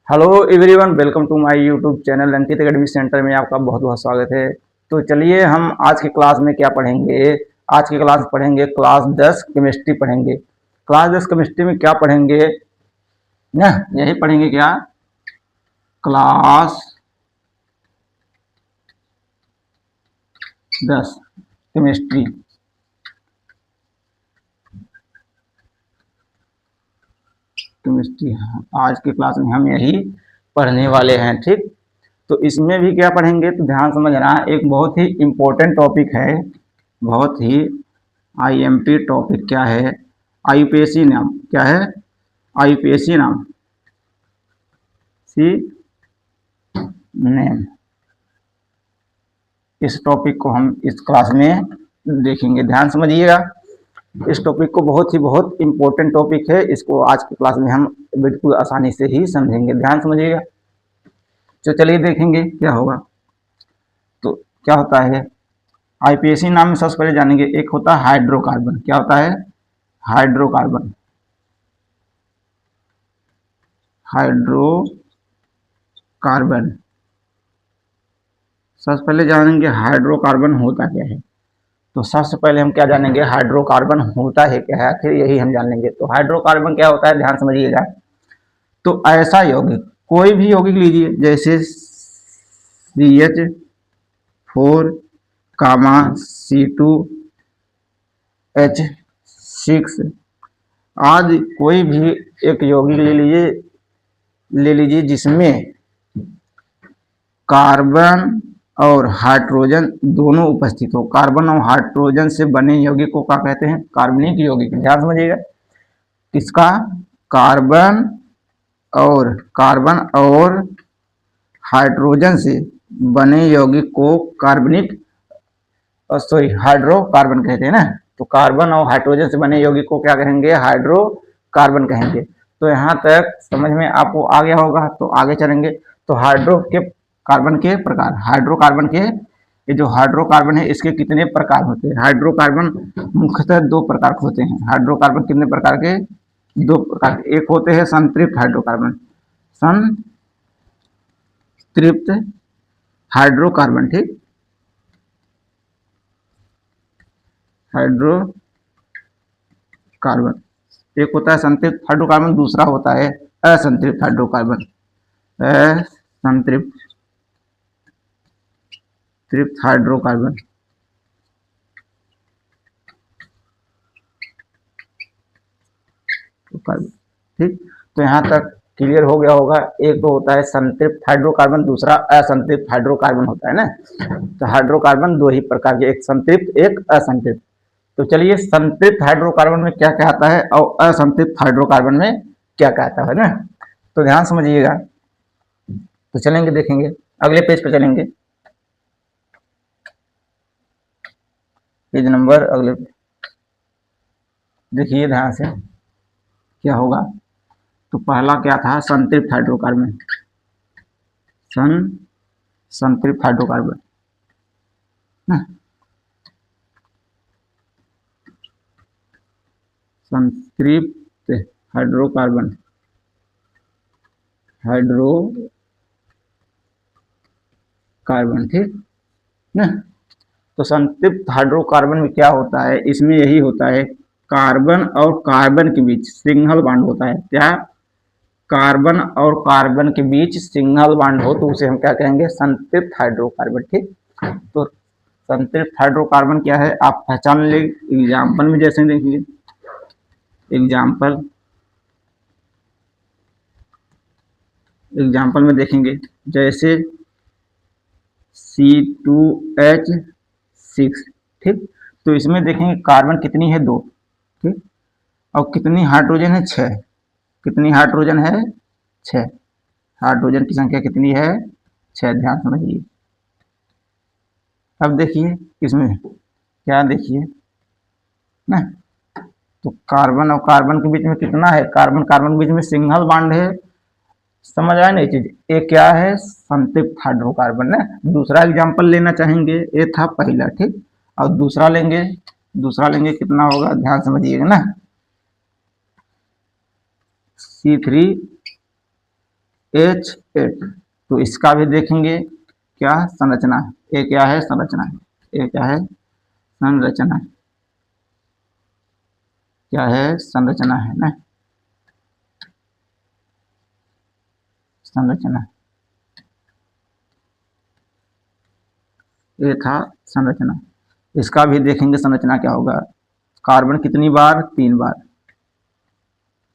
Hello everyone, welcome to my YouTube channel Ankit academy centre में आपका बहुत बहुत स्वागत है। तो चलिए हम आज की क्लास में क्या पढ़ेंगे। आज की क्लास पढ़ेंगे क्लास 10 केमिस्ट्री पढ़ेंगे। क्लास 10 केमिस्ट्री में क्या पढ़ेंगे ना, यही पढ़ेंगे क्या, क्लास 10 केमिस्ट्री। केमिस्ट्री आज की क्लास में हम यही पढ़ने वाले हैं। ठीक, तो इसमें भी क्या पढ़ेंगे तो ध्यान समझना, एक बहुत ही इम्पोर्टेंट टॉपिक है, बहुत ही आईएमपी टॉपिक। क्या है? आईयूपीएससी नाम क्या है? आईयूपीएससी नाम सी नेम। इस टॉपिक को हम इस क्लास में देखेंगे, ध्यान समझिएगा। इस टॉपिक को बहुत इम्पोर्टेंट टॉपिक है, इसको आज की क्लास में हम बिल्कुल आसानी से ही समझेंगे, ध्यान समझिएगा। तो चलिए देखेंगे क्या होगा। तो क्या होता है आईपीएससी नाम में, सबसे पहले जानेंगे। एक होता है हाइड्रोकार्बन। क्या होता है? हाइड्रोकार्बन। हाइड्रोकार्बन सबसे पहले जानेंगे हाइड्रोकार्बन होता क्या है। तो सबसे पहले हम क्या जानेंगे, हाइड्रोकार्बन होता है क्या है, आखिर यही हम जान लेंगे। तो हाइड्रोकार्बन क्या होता है, ध्यान समझिएगा। तो ऐसा यौगिक, कोई भी यौगिक लीजिए, जैसे CH4 कामा C2H6 आदि कोई भी एक यौगिक ले लीजिए जिसमें कार्बन और हाइड्रोजन दोनों उपस्थित हो। कार्बन और हाइड्रोजन से बने यौगिक को क्या कहते हैं? कार्बनिक यौगिक। ध्यान समझिएगा, किसका? कार्बन और हाइड्रोजन से बने यौगिक को कार्बनिक हाइड्रोकार्बन कहते हैं ना। तो कार्बन और हाइड्रोजन से बने यौगिक को क्या कहेंगे? हाइड्रोकार्बन कहेंगे। तो यहाँ तक समझ में आपको आ गया होगा। तो आगे चलेंगे। तो कार्बन के प्रकार, हाइड्रोकार्बन के, ये जो हाइड्रोकार्बन है इसके कितने प्रकार होते हैं? हाइड्रोकार्बन मुख्यतः दो प्रकार के होते हैं। हाइड्रोकार्बन कितने प्रकार के? दो प्रकार के। एक होते हैं संतृप्त हाइड्रोकार्बन, संतृप्त हाइड्रोकार्बन। ठीक, हाइड्रोकार्बन एक होता है संतृप्त हाइड्रोकार्बन, दूसरा होता है असंतृप्त हाइड्रोकार्बन। असंतृप्त हाइड्रोकार्बन। ठीक, तो यहाँ तक क्लियर हो गया होगा। एक तो होता है संतृप्त हाइड्रोकार्बन, दूसरा असंतृप्त हाइड्रोकार्बन होता है ना। तो हाइड्रोकार्बन दो ही प्रकार के, एक संतृप्त एक असंतृप्त। तो चलिए, संतृप्त हाइड्रोकार्बन में क्या क्या आता है और असंतृप्त हाइड्रोकार्बन में क्या क्या आता है ना। तो ध्यान समझिएगा। तो चलेंगे, देखेंगे, अगले पेज पे चलेंगे, पेज नंबर अगले। देखिए ध्यान से क्या होगा। तो पहला क्या था? संतृप्त हाइड्रोकार्बन। संतृप्त हाइड्रोकार्बन ना, संतृप्त हाइड्रोकार्बन, ठीक ना। तो संतृप्त हाइड्रोकार्बन में क्या होता है? इसमें यही होता है, कार्बन और कार्बन के बीच सिंगल बॉन्ड होता है। क्या? कार्बन और कार्बन के बीच सिंगल बॉन्ड हो तो उसे हम क्या कहेंगे? संतृप्त हाइड्रोकार्बन। ठीक, तो संतृप्त हाइड्रोकार्बन क्या है आप पहचान ले एग्जाम्पल में। जैसे देखिए एग्जाम्पल में देखेंगे, जैसे C2H6। ठीक, तो इसमें देखेंगे कार्बन कितनी है? 2। ठीक, और कितनी हाइड्रोजन है? 6। कितनी हाइड्रोजन है? 6। हाइड्रोजन की संख्या कितनी है? 6। ध्यान समझिए। अब देखिए इसमें क्या, देखिए ना। तो कार्बन और कार्बन के बीच में कितना है? कार्बन कार्बन के बीच में सिंगल बॉन्ड है। समझ आया नहीं चीज? एक क्या है? संतृप्त हाइड्रोकार्बन ना। दूसरा एग्जांपल लेना चाहेंगे, ये था पहला। ठीक, और दूसरा लेंगे, कितना होगा? ध्यान समझिएगा ना। C3 H8। तो इसका भी देखेंगे क्या संरचना है, ये क्या है संरचना है, ये क्या है संरचना है, क्या है संरचना है ना, संरचना, ये था संरचना। इसका भी देखेंगे संरचना क्या होगा, कार्बन कितनी बार, 3 बार,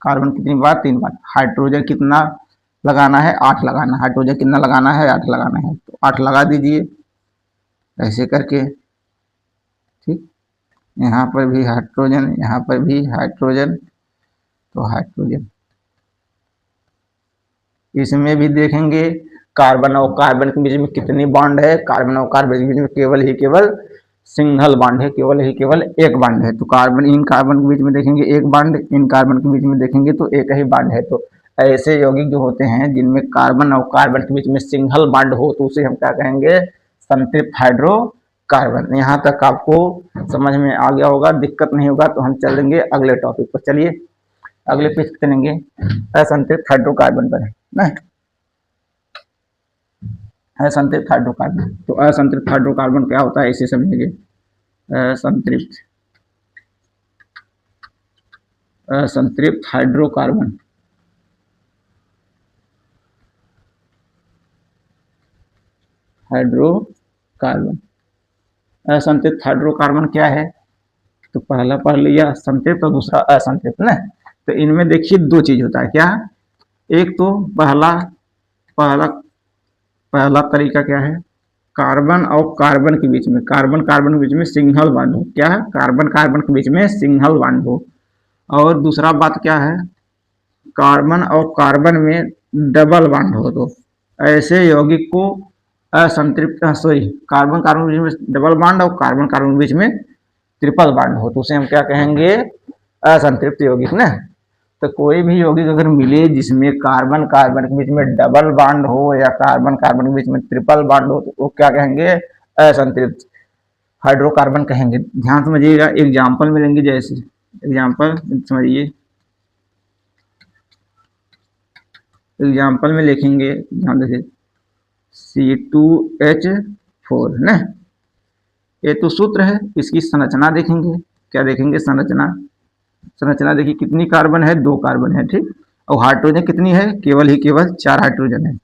कार्बन कितनी बार, 3 बार, हाइड्रोजन कितना लगाना है, 8 लगाना है, हाइड्रोजन कितना लगाना है, 8 लगाना है, तो 8 लगा दीजिए ऐसे करके, ठीक। यहाँ पर भी हाइड्रोजन, यहाँ पर भी हाइड्रोजन, तो हाइड्रोजन, इसमें भी देखेंगे कार्बन और कार्बन के बीच में कितनी बॉन्ड है, कार्बन और कार्बन के बीच में केवल ही केवल सिंगल बॉन्ड है, केवल ही केवल एक बॉन्ड है। तो कार्बन इन कार्बन के बीच में देखेंगे एक बॉन्ड, इन कार्बन के बीच में देखेंगे तो एक ही बॉन्ड है। तो ऐसे यौगिक जो होते हैं जिनमें कार्बन और कार्बन के बीच में सिंगल बॉन्ड हो तो उसे हम क्या कहेंगे, संतृप्त हाइड्रोकार्बन। यहाँ तक आपको समझ में आ गया होगा, दिक्कत नहीं होगा। तो हम चलेंगे अगले टॉपिक पर, चलिए अगले पेज चलेंगे, असंतृप्त हाइड्रोकार्बन पर है ना, असंतृप्त हाइड्रोकार्बन। तो असंतृप्त हाइड्रोकार्बन क्या होता है इसे समझेंगे, असंतृप्त, असंतृप्त हाइड्रोकार्बन, हाइड्रोकार्बन, असंतृप्त हाइड्रोकार्बन क्या है, तो पहला पढ़ लिया संतृप्त और दूसरा असंतृप्त ना। तो इनमें देखिए 2 चीज होता है, क्या, एक तो पहला पहला पहला तरीका क्या है, कार्बन और कार्बन के बीच में, कार्बन कार्बन के बीच में सिंगल बॉन्ड हो, क्या है, कार्बन कार्बन के बीच में सिंगल बॉन्ड हो। और दूसरा बात क्या है, कार्बन और कार्बन में डबल बॉन्ड हो। तो ऐसे यौगिक को असंतृप्त, सॉरी, कार्बन कार्बन के बीच में डबल बॉन्ड और कार्बन कार्बन के बीच में ट्रिपल बॉन्ड हो तो उसे हम क्या कहेंगे, असंतृप्त यौगिक ना। तो कोई भी यौगिक अगर मिले जिसमें कार्बन कार्बन के बीच में डबल बॉन्ड हो या कार्बन कार्बन के बीच में ट्रिपल बॉन्ड हो तो वो क्या कहेंगे, असंतृप्त हाइड्रोकार्बन कहेंगे। ध्यान समझिएगा, एग्जाम्पल मिलेंगे, जैसे एग्जाम्पल समझिए, एग्जाम्पल में लिखेंगे, ध्यान देखिए, C2H4 ना, ये तो सूत्र है। इसकी संरचना देखेंगे, क्या देखेंगे संरचना, संरचना देखिए कितनी कार्बन है, 2 कार्बन है, ठीक। और हाइड्रोजन कितनी है, केवल ही केवल 4 हाइड्रोजन है,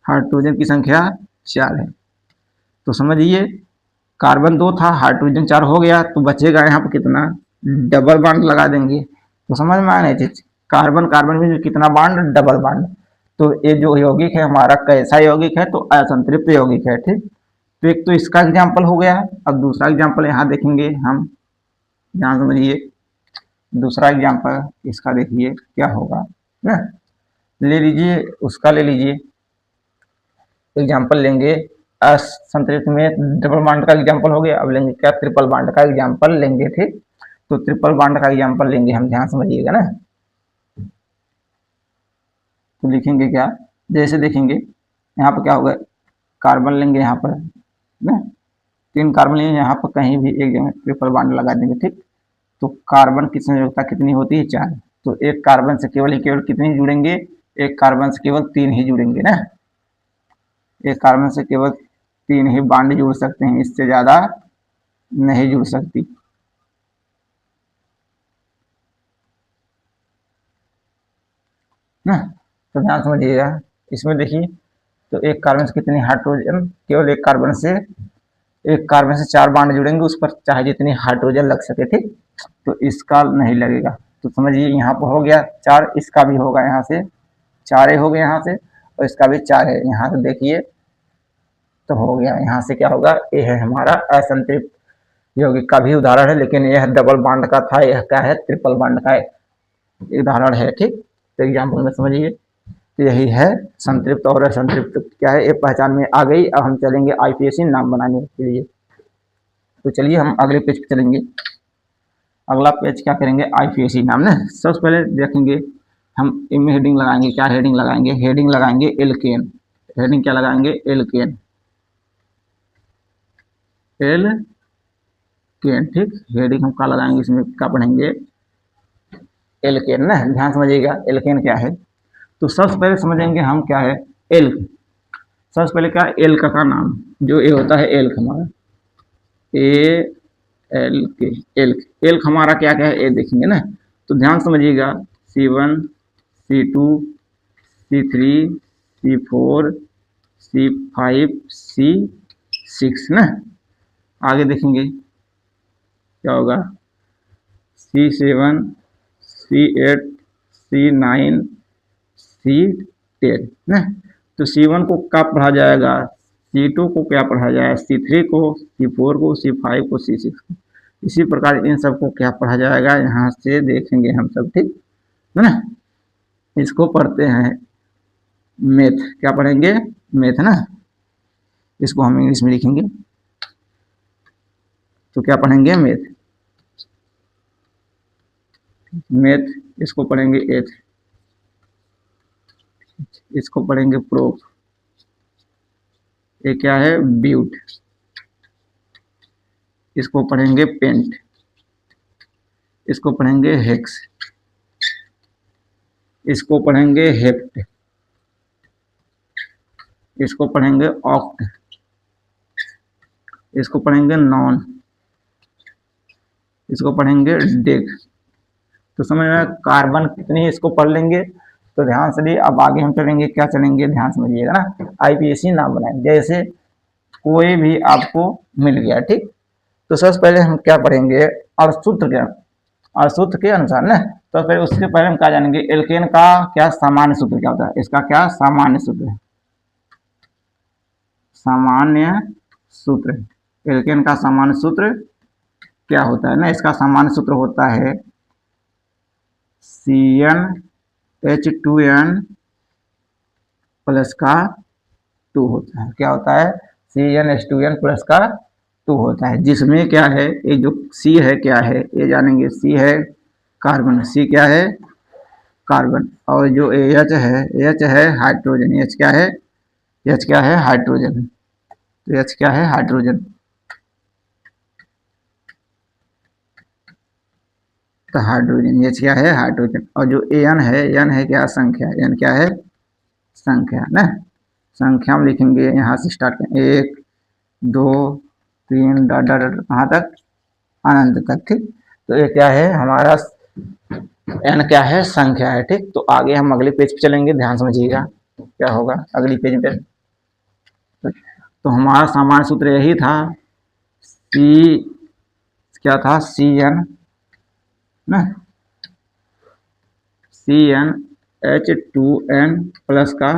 हाइड्रोजन की संख्या 4 है। तो समझिए कार्बन 2 था, हाइड्रोजन 4 हो गया, तो बचेगा यहाँ पर कितना, डबल बॉन्ड लगा देंगे। तो समझ में आना चीज, कार्बन कार्बन में कितना बॉन्ड, डबल बॉन्ड। तो ये जो यौगिक है हमारा कैसा यौगिक है, तो असंतृप्त यौगिक है, ठीक। तो एक तो इसका एग्जाम्पल हो गया। अब दूसरा एग्जाम्पल यहाँ देखेंगे हम, ध्यान समझिए, दूसरा एग्जाम्पल इसका देखिए क्या होगा ना, ले लीजिए उसका, ले लीजिए एग्जाम्पल लेंगे, असंतृप्त में डबल बॉन्ड का एग्जाम्पल हो गया। अब लेंगे क्या, ट्रिपल बॉन्ड का एग्जाम्पल लेंगे, ठीक। तो ट्रिपल बॉन्ड का एग्जाम्पल लेंगे हम, ध्यान समझिएगा ना। तो लिखेंगे क्या, जैसे देखेंगे यहाँ पर क्या होगा, कार्बन लेंगे यहाँ पर ना, 3 कार्बन लेंगे, यहाँ पर कहीं भी एक जगह ट्रिपल बॉन्ड लगा देंगे, ठीक। तो कार्बन की संयोजकता कितनी होती है, 4। तो एक कार्बन से केवल ही केवल कितने जुड़ेंगे, एक कार्बन से केवल 3 ही जुड़ेंगे ना, एक कार्बन से केवल 3 ही बॉन्ड जुड़ सकते हैं, इससे ज्यादा नहीं जुड़ सकती ना। तो ध्यान समझिएगा, इसमें देखिए, तो एक कार्बन से कितनी हाइड्रोजन, केवल एक कार्बन से, एक कार्बन से 4 बॉन्ड जुड़ेंगे, उस पर चाहे जितनी हाइड्रोजन लग सके, ठीक। तो इसका नहीं लगेगा। तो समझिए यहाँ पर हो गया 4, इसका भी होगा, यहाँ से 4 हो गए यहाँ से, और इसका भी 4 है यहाँ से, देखिए तो हो गया। यहाँ से क्या होगा, ये है हमारा असंतृप्त यौगिक का भी उदाहरण है, लेकिन यह डबल बॉन्ड का था, यह क्या है, ट्रिपल बॉन्ड का उदाहरण है, ठीक। तो एग्जाम्पल में समझिए, तो यही है संतृप्त और असंतृप्त क्या है, ये पहचान में आ गई। अब हम चलेंगे आईपीएसी नाम बनाने के लिए। तो चलिए हम अगले पेज पे चलेंगे, अगला पेज क्या करेंगे, आईपीएसी नाम ना। सबसे पहले देखेंगे हम, इनमें हेडिंग लगाएंगे, क्या हेडिंग लगाएंगे, हेडिंग लगाएंगे एल्केन। हेडिंग क्या लगाएंगे, एल्केन, एल्केन, ठीक। हेडिंग हम क्या लगाएंगे, इसमें क्या पढ़ेंगे, एल्केन ना। ध्यान समझिएगा एल्केन क्या है। तो सबसे पहले समझेंगे हम क्या है एल्क। सबसे पहले क्या एल्क का नाम, जो ए होता है एल्क हमारा, ए एल के, एल्क। एल्क हमारा क्या क्या है ए देखेंगे ना, तो ध्यान समझिएगा, C1 C2 C3 C4 C5 C6 ना। आगे देखेंगे क्या होगा, C7 C8 C9 C10 ना। तो C1 को क्या पढ़ा जाएगा, C2 को क्या पढ़ा जाएगा, C3 को, C4 को, C5 को, C6 को। इसी प्रकार इन सबको क्या पढ़ा जाएगा, यहाँ से देखेंगे हम सब, ठीक है ना। इसको पढ़ते हैं मैथ, क्या पढ़ेंगे मैथ ना। इसको हम इंग्लिश में लिखेंगे तो क्या पढ़ेंगे मैथ, मैथ। इसको पढ़ेंगे एथ, इसको पढ़ेंगे प्रूफ, ये क्या है ब्यूट। इसको पढ़ेंगे पेंट, इसको पढ़ेंगे हेक्स, इसको पढ़ेंगे हेप्ट, इसको पढ़ेंगे ऑक्ट, इसको पढ़ेंगे नॉन, इसको पढ़ेंगे डेक। तो समझ में कार्बन कितनी, इसको पढ़ लेंगे तो ध्यान से भी। अब आगे हम चलेंगे, क्या चलेंगे ध्यान समझिएगा ना। आईपीएसी नाम बनाए, जैसे कोई भी आपको मिल गया, ठीक। तो सबसे पहले हम क्या पढ़ेंगे, और सूत्र क्या, और सूत्र के अनुसार ना। तो फिर उसके पहले हम क्या जानेंगे, एल्केन का क्या सामान्य सूत्र क्या होता है, इसका क्या सामान्य सूत्र है, सामान्य सूत्र। एल्केन का सामान्य सूत्र क्या होता है ना, इसका सामान्य सूत्र होता है CnH2n प्लस का 2 होता है। क्या होता है, CnH2n प्लस का 2 होता है, जिसमें क्या है, ये जो C है क्या है, ये जानेंगे C है कार्बन, C क्या है कार्बन, और जो H है, H है हाइड्रोजन, H क्या है, H क्या है हाइड्रोजन, तो H क्या है हाइड्रोजन। तो हाइड्रोजन, H क्या है हाइड्रोजन। और जो N है क्या संख्या, N क्या है संख्या ना। संख्या हम लिखेंगे यहाँ से स्टार्ट करें, 1 2 3 डॉट डॉट डॉट कहाँ तक, अनंत तक, ठीक। तो ये क्या है हमारा N क्या है संख्या है, ठीक। तो आगे हम अगले पेज पे चलेंगे, ध्यान समझिएगा क्या होगा अगली पेज पे। तो हमारा सामान्य सूत्र यही था, C क्या था Cn ना, CnH2n प्लस का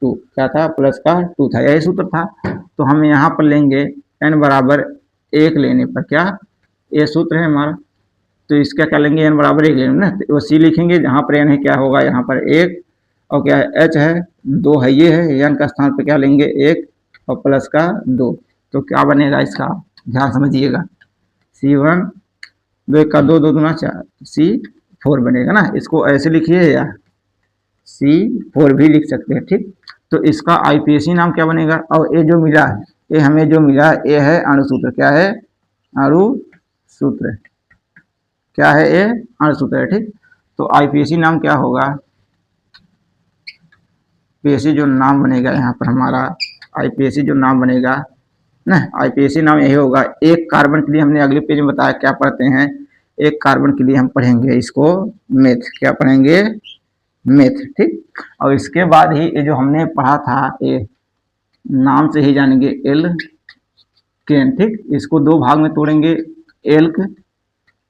2, क्या था प्लस का 2 था, यही सूत्र था। तो हम यहाँ पर लेंगे n बराबर 1 लेने पर, क्या ये सूत्र है हमारा। तो इसका क्या लेंगे, n बराबर 1 लेंगे ना, तो C लिखेंगे, जहाँ पर n है क्या होगा यहाँ पर 1, और क्या है H है 2 है, ये है n का स्थान पर क्या लेंगे 1 और प्लस का 2। तो क्या बनेगा इसका, ध्यान समझिएगा, C1 2 का 2 2 दूना 4, C4 बनेगा ना। इसको ऐसे लिखिए या C4 भी लिख सकते हैं, ठीक। तो इसका आईपीएसी नाम क्या बनेगा, और ये जो मिला है, ये हमें जो मिला ये है अणुसूत्र, क्या है अणुसूत्र, क्या है ये अणुसूत्र है, ठीक। तो आईपीएसी नाम क्या होगा, पीएसी जो नाम बनेगा यहाँ पर हमारा, आईपीएसी जो नाम बनेगा ना, आईपीएसी नाम यही होगा। एक कार्बन के लिए हमने अगले पेज में बताया क्या पढ़ते हैं, एक कार्बन के लिए हम पढ़ेंगे इसको मेथ, क्या पढ़ेंगे मेथ, ठीक। और इसके बाद ही ये जो हमने पढ़ा था, ये नाम से ही जानेंगे एल्केन, ठीक। इसको 2 भाग में तोड़ेंगे, एल्क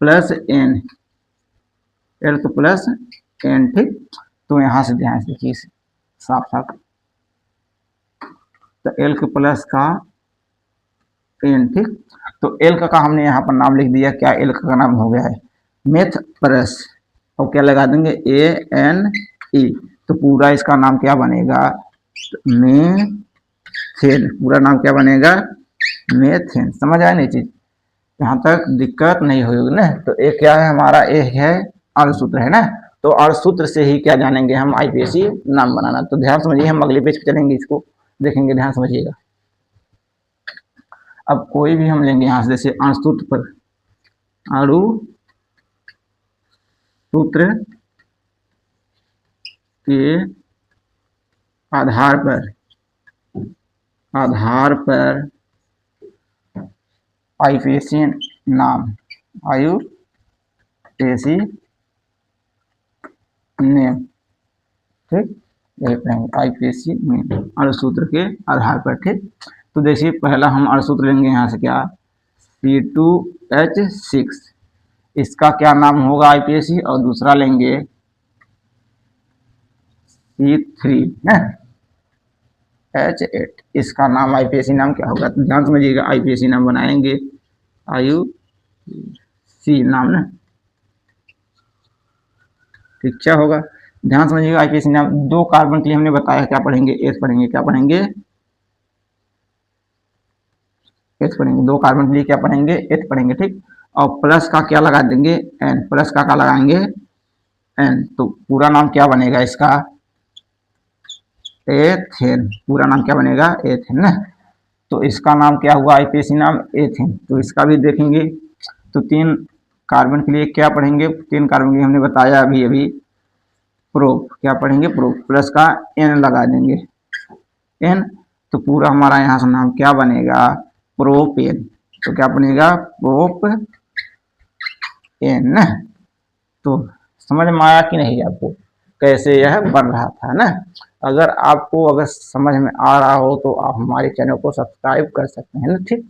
प्लस एन, एल्क प्लस एन, ठीक। तो यहाँ से ध्यान से देखिए साफ साफ, तो एल्क प्लस का एन, ठीक। तो एल्क का हमने यहाँ पर नाम लिख दिया, क्या एल्क का नाम हो गया है मेथ प्लस, और क्या लगा देंगे ANE। तो पूरा इसका नाम क्या बनेगा मेथेन, पूरा नाम क्या बनेगा मेथेन। समझ आए नहीं चीज, यहाँ तक दिक्कत नहीं होगी ना। तो एक क्या है हमारा, एक है अणुसूत्र है ना। तो अणुसूत्र से ही क्या जानेंगे हम आईपीएसी नाम बनाना। तो ध्यान समझिए, हम अगले पेज पे चलेंगे, इसको देखेंगे, ध्यान समझिएगा। अब कोई भी हम लेंगे यहाँ से, जैसे अणुसूत्र पर, अणुसूत्र के आधार पर आईपीएसी नाम, आईयूपीएसी नेम, ठीक, यही पढ़ेंगे आईपीएसी नेम, अणुसूत्र के आधार पर, ठीक। तो देखिए पहला हम अणुसूत्र लेंगे यहाँ से क्या, C2H6, इसका क्या नाम होगा आईपीएसी, और दूसरा लेंगे C3H8, इसका नाम आईपीएसी नाम क्या होगा, तो ध्यान समझिएगा, आईपीएसी नाम बनाएंगे आईयूसी नाम ना, ठीक, क्या होगा, ध्यान समझिएगा, आईपीएसी नाम। दो कार्बन के लिए हमने बताया क्या पढ़ेंगे, एच पढ़ेंगे, क्या पढ़ेंगे, एच पढ़ेंगे, दो कार्बन के लिए क्या पढ़ेंगे, एच पढ़ेंगे, ठीक। और प्लस का क्या लगा देंगे, एन, प्लस का क्या लगाएंगे, एन, तो पूरा नाम क्या बनेगा इसका, एथेन, पूरा नाम क्या बनेगा, एथेन ना। तो इसका नाम क्या हुआ आईपीएसी नाम, एथेन। तो इसका भी देखेंगे, तो तीन कार्बन के लिए क्या पढ़ेंगे, तीन कार्बन के लिए हमने बताया अभी प्रोप, क्या पढ़ेंगे, प्रोप, प्लस का एन लगा देंगे, एन, तो पूरा हमारा यहाँ से नाम क्या बनेगा, प्रोपेन। तो क्या बनेगा, प्रोप एन। तो समझ में आया कि नहीं आपको, कैसे यह बन रहा था ना। अगर समझ में आ रहा हो तो आप हमारे चैनल को सब्सक्राइब कर सकते हैं ना, ठीक।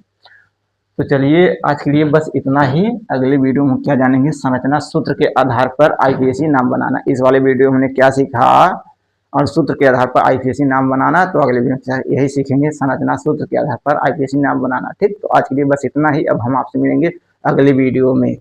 तो चलिए आज के लिए बस इतना ही। अगले वीडियो में क्या जानेंगे, संरचना सूत्र के आधार पर आईपीएसी नाम बनाना। इस वाले वीडियो में हमने क्या सीखा, और सूत्र के आधार पर आईपीएसी नाम बनाना। तो अगले वीडियो में यही सीखेंगे, संरचना सूत्र के आधार पर आईपीएसी नाम बनाना, ठीक। तो आज के लिए बस इतना ही। अब हम आपसे मिलेंगे अगले वीडियो में।